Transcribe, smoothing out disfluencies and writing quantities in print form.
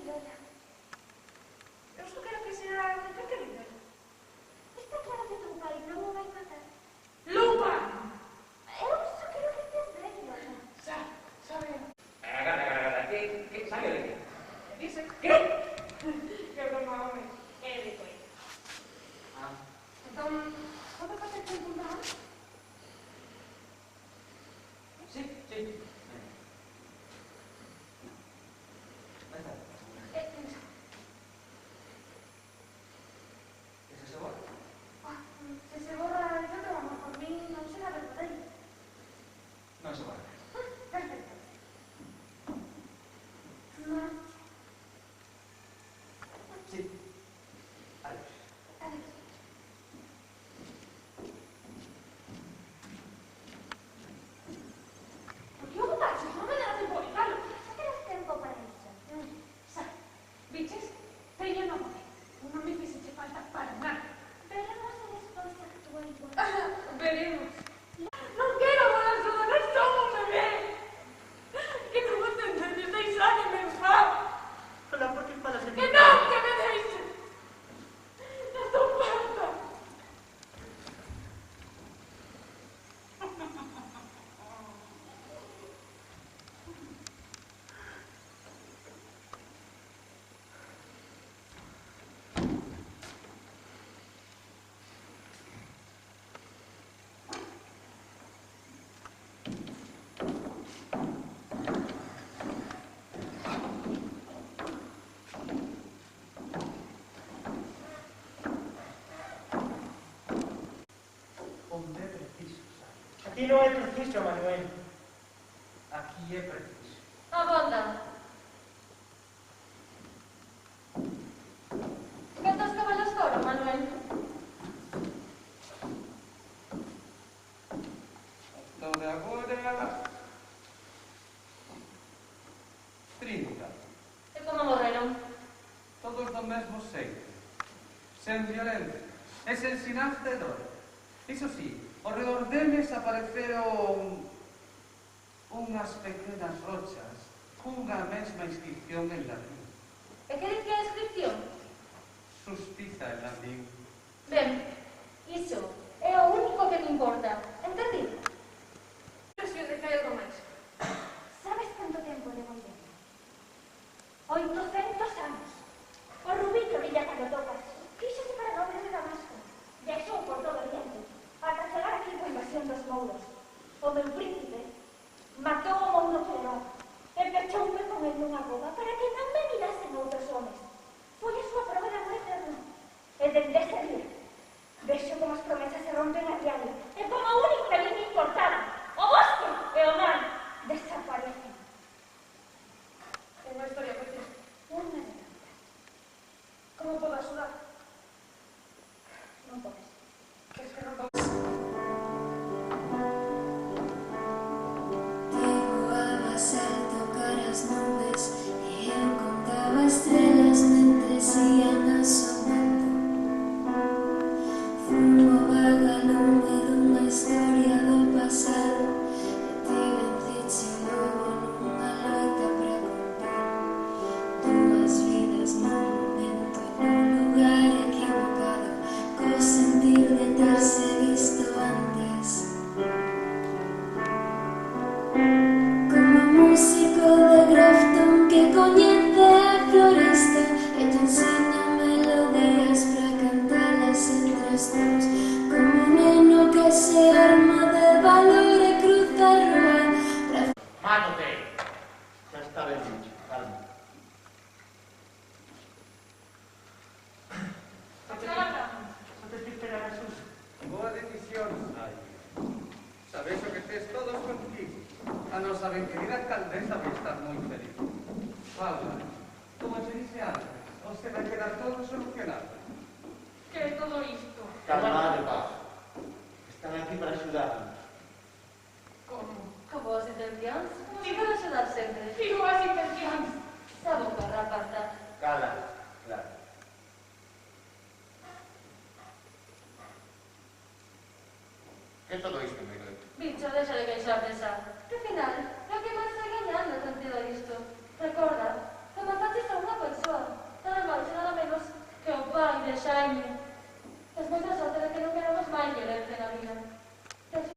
Lola. Eu só quero que sea de querida. Está claro que tu pai non o vai matar. Lupa! Eu só quero que estés ben, Lola. Sabe? Agarra, que salió de aquí? Dice ¿Qué? que broma, home. É de coi. Ah, Entón, pode facer que un nada? sí. Ahí está. ¿Ese se borra? Se se borra, yo te vamos por mí, non será verdade. No se borra. Perfecto. No. Sí. Adiós. Adiós. Por que o botaches? Non me dará tempo de calo. Xa terás tempo para iso. Xa, biches, teño no poder. Non me fixeche falta para nada. Veremos se despois actúa igual. Veremos. Non quero abandonar, non son un bebé. Que non vos entendes, deixádeme en paz. Hola, ¿por qué falas en Que non, que me deixes. Estou farta. Onde é preciso, sabe? Aquí non é preciso, Manuel. Aquí é preciso. Abonda. Cantos cabalos foron, Manuel? Lo de agora... 30. E como morreron? Todos do mesmo xeito. Sen violencia. E sen sinais de dor. Iso sí, ao redor deles apareceron unhas pequenas rochas cunha mesma inscripción en latín. E que dicía a inscripción? Justiza en latín. Ben, iso é o único que me importa. Entendido? Presión de que hai algo máis. Sabes canto tempo levou dentro? 800 anos. O rubí que brilla cando tocas. Quíxose para nobre de Damasco. Viaxou por todo Oriente. Ata chegar aquí coa invasión dos mouros. O meu príncipe matou o mouro Clerón e pechoume con el nunha boda para que non me mirasen outros homes. Foi a súa proba de amor eterno. E dende ese día vexo como as promesas se rompen a diario e como o único que a mí me importaba, o bosque e o mar, desaparecen. Unha historia moi triste. Unha de tantas. Como podo axudar? Non podes. Que es que non podo. Voabas al tocar as nubes e eu contaba estrelas mentres ian asomando. Fumo vaga lume dunha historia do pasado e ti venciche logo nunha loita para contar dúas vidas nun momento e nun lugar equivocado, co sentir de terse visto antes. Como músico de Grafton que coñece a floresta e te ensina melodías para cantalas entre os dous, como neno que se arma de valor e cruza a rúa para... Mátate. Xa está ben dicho, calma. Só te que esperar a Jesús. Boa decisión, Sai. Sabes o que tes todos contigo. A nosa ben querida alcaldesa vai estar moi feliz. Paula, como se dice antes, os que vai quedar todo solucionado. Que é todo isto? Calma de paz. Están aquí para axudarnos. Como? Con boas intencións? Como se pode axudar sempre? Figo as intencións. Xa boca, rapaza. Cala, claro. Que é todo isto, Miguel? Bicho, deixa de queixarte xa. Que ao final, lo que máis está gañando con todo isto. Recorda, que mataches a unha persona. sorte, Xaime. Tes moita sorte de que non queremos máis violencia na vida.